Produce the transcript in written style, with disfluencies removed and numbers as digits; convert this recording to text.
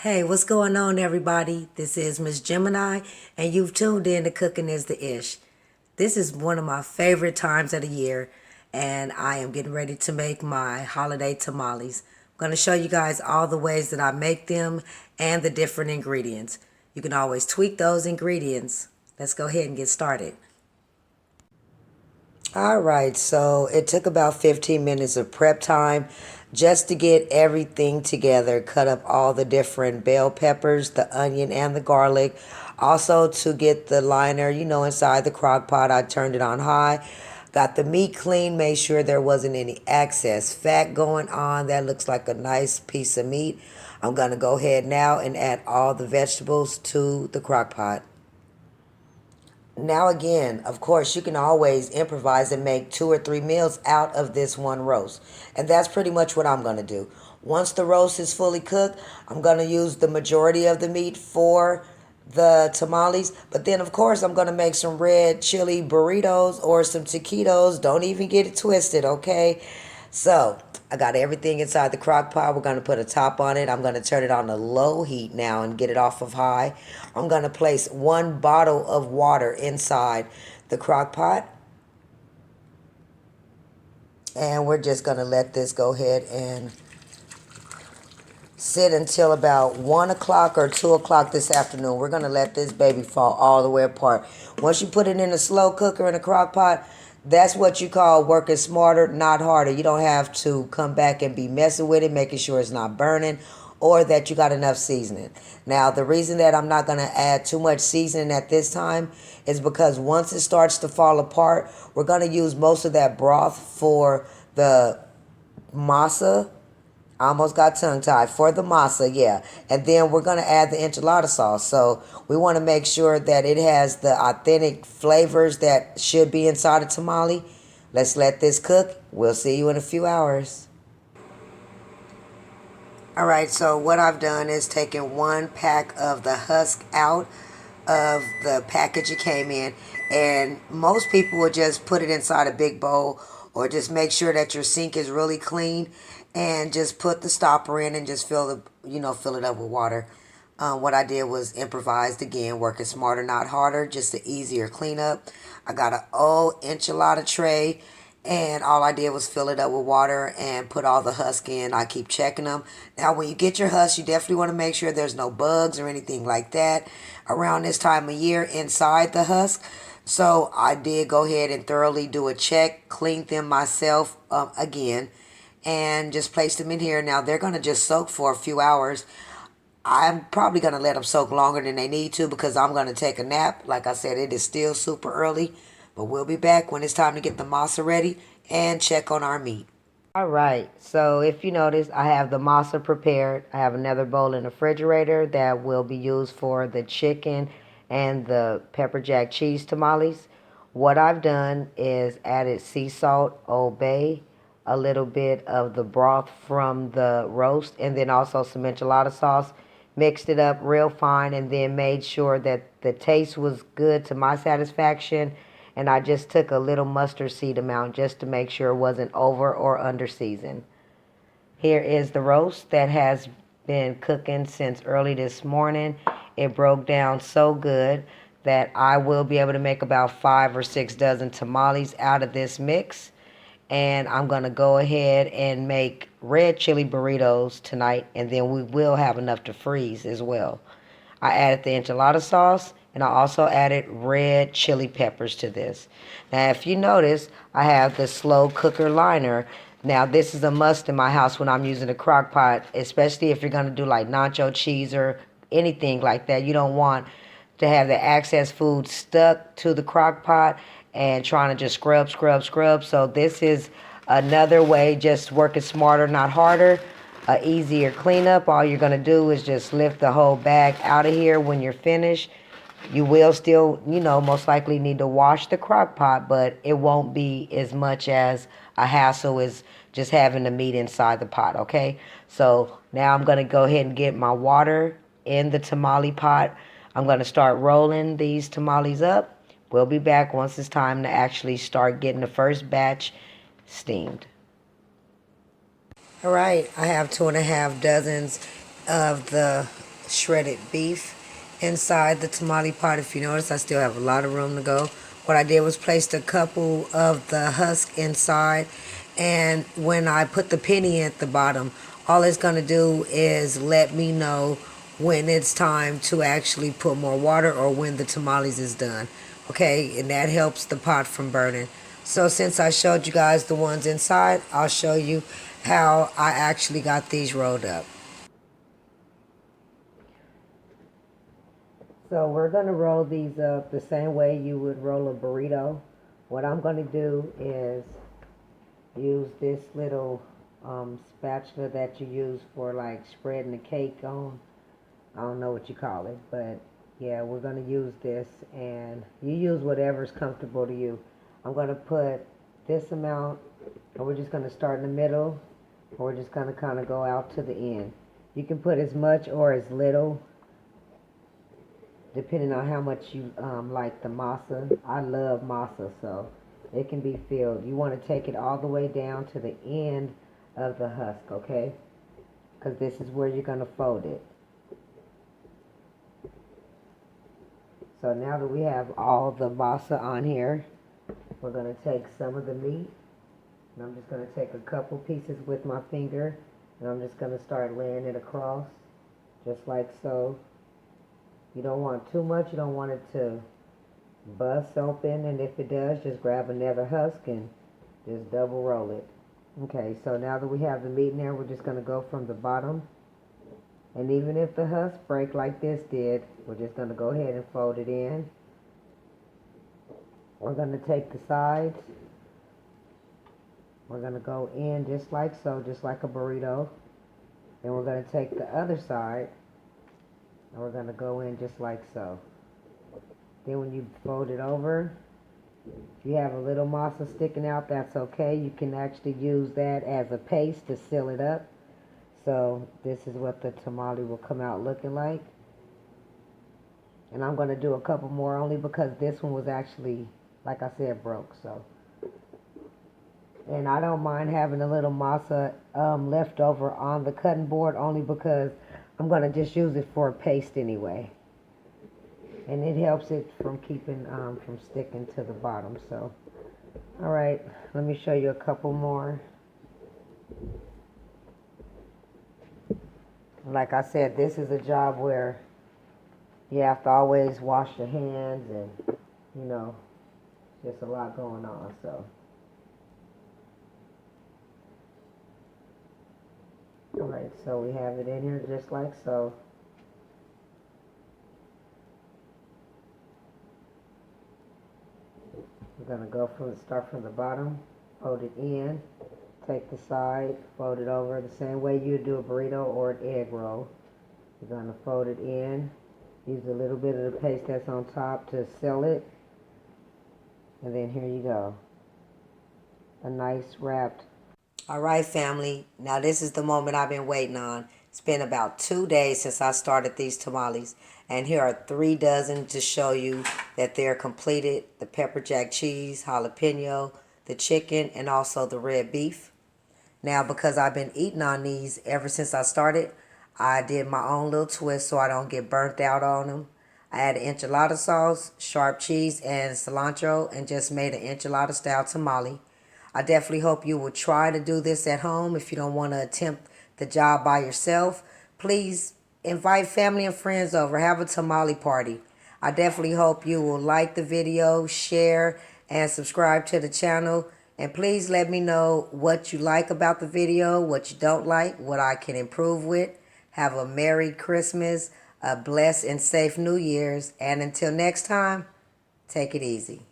Hey, what's going on, everybody? This is Miss Gemini, and you've tuned in to Cooking is the Ish. This is one of my favorite times of the year, and I am getting ready to make my holiday tamales. I'm going to show you guys all the ways that I make them and the different ingredients. You can always tweak those ingredients. Let's go ahead and get started. All right, so it took about 15 minutes of prep time just to get everything together. Cut up all the different bell peppers, the onion, and the garlic. Also, to get the liner, inside the crock pot, I turned it on high. Got the meat clean, made sure there wasn't any excess fat going on. That looks like a nice piece of meat. I'm going to go ahead now and add all the vegetables to the crock pot. Now again, of course, you can always improvise and make 2 or 3 meals out of this one roast. And that's pretty much what I'm going to do. Once the roast is fully cooked, I'm going to use the majority of the meat for the tamales. But then, of course, I'm going to make some red chili burritos or some taquitos. Don't even get it twisted, okay? So I got everything inside the crock pot. We're going to put a top on it. I'm going to turn it on to low heat now and get it off of high. I'm going to place 1 bottle of water inside the crock pot. And we're just going to let this go ahead and sit until about 1 o'clock or 2 o'clock this afternoon. We're going to let this baby fall all the way apart. Once you put it in a slow cooker in a crock pot, that's what you call working smarter, not harder. You don't have to come back and be messing with it, making sure it's not burning or that you got enough seasoning. Now, the reason that I'm not going to add too much seasoning at this time is because once it starts to fall apart, we're going to use most of that broth for the masa. I almost got tongue-tied. For the masa, yeah. And then we're going to add the enchilada sauce. So we want to make sure that it has the authentic flavors that should be inside a tamale. Let's let this cook. We'll see you in a few hours. All right, so what I've done is taken 1 pack of the husk out of the package it came in. And most people will just put it inside a big bowl or just make sure that your sink is really clean and just put the stopper in and just fill it up with water. What I did was improvised again, working smarter, not harder, just an easier cleanup. I got an old enchilada tray, and all I did was fill it up with water and put all the husk in. I keep checking them. Now, when you get your husk, you definitely want to make sure there's no bugs or anything like that around this time of year inside the husk. So I did go ahead and thoroughly do a check, clean them myself again, and just place them in here. Now, they're going to just soak for a few hours. I'm probably going to let them soak longer than they need to because I'm going to take a nap. Like I said, it is still super early, but we'll be back when it's time to get the masa ready and check on our meat. All right, so if you notice, I have the masa prepared. I have another bowl in the refrigerator that will be used for the chicken and the pepper jack cheese tamales. What I've done is added sea salt, Old Bay, a little bit of the broth from the roast, and then also some enchilada sauce. Mixed it up real fine and then made sure that the taste was good to my satisfaction. And I just took a little mustard seed amount just to make sure it wasn't over or under seasoned. Here is the roast that has been cooking since early this morning. It broke down so good that I will be able to make about 5 or 6 dozen tamales out of this mix. And I'm going to go ahead and make red chili burritos tonight, and then we will have enough to freeze as well. I added the enchilada sauce, and I also added red chili peppers to this. Now, if you notice, I have the slow cooker liner. Now, this is a must in my house when I'm using a crock pot, especially if you're going to do like nacho cheese or anything like that. You don't want to have the excess food stuck to the crock pot and trying to just scrub. So this is another way, just working smarter, not harder. Easier cleanup. All you're going to do is just lift the whole bag out of here when you're finished. You will still, most likely need to wash the crock pot, but it won't be as much as a hassle as just having the meat inside the pot, okay? So now I'm going to go ahead and get my water in the tamale pot. I'm going to start rolling these tamales up. We'll be back once it's time to actually start getting the first batch steamed. All right, I have 2.5 dozens of the shredded beef inside the tamale pot. If you notice, I still have a lot of room to go. What I did was placed a couple of the husk inside, and when I put the penny at the bottom, all it's going to do is let me know when it's time to actually put more water or when the tamales is done. Okay, and that helps the pot from burning. So since I showed you guys the ones inside, I'll show you how I actually got these rolled up. So we're going to roll these up the same way you would roll a burrito. What I'm going to do is use this little spatula that you use for like spreading the cake on. I don't know what you call it, but yeah, we're going to use this, and you use whatever's comfortable to you. I'm going to put this amount, and we're just going to start in the middle, and we're just going to kind of go out to the end. You can put as much or as little, depending on how much you like the masa. I love masa, so it can be filled. You want to take it all the way down to the end of the husk, okay? Because this is where you're going to fold it. So now that we have all the masa on here, we're going to take some of the meat, and I'm just going to take a couple pieces with my finger, and I'm just going to start laying it across, just like so. You don't want too much. You don't want it to bust open, and if it does, just grab another husk and just double roll it. Okay, so now that we have the meat in there, we're just going to go from the bottom. And even if the husk break like this did, we're just going to go ahead and fold it in. We're going to take the sides. We're going to go in just like so, just like a burrito. Then we're going to take the other side, and we're going to go in just like so. Then when you fold it over, if you have a little masa sticking out, that's okay. You can actually use that as a paste to seal it up. So this is what the tamale will come out looking like. And I'm going to do a couple more only because this one was actually, like I said, broke. So, and I don't mind having a little masa left over on the cutting board only because I'm going to just use it for a paste anyway. And it helps it from keeping, from sticking to the bottom. So, all right, let me show you a couple more. Like I said, this is a job where you have to always wash your hands, and, you know, there's a lot going on, so. All right, so we have it in here just like so. We're going to start from the bottom, fold it in, take the side, fold it over the same way you do a burrito or an egg roll. You're going to fold it in, use a little bit of the paste that's on top to seal it, and then here you go. A nice wrapped. All right, family. Now this is the moment I've been waiting on. It's been about 2 days since I started these tamales, and here are 3 dozen to show you that they're completed. The pepper jack cheese, jalapeno, the chicken, and also the red beef. Now, because I've been eating on these ever since I started, I did my own little twist so I don't get burnt out on them. I added enchilada sauce, sharp cheese, and cilantro, and just made an enchilada style tamale. I definitely hope you will try to do this at home. If you don't want to attempt the job by yourself, please invite family and friends over. Have a tamale party. I definitely hope you will like the video, share, and subscribe to the channel. And please let me know what you like about the video, what you don't like, what I can improve with. Have a Merry Christmas, a blessed and safe New Year's, and until next time, take it easy.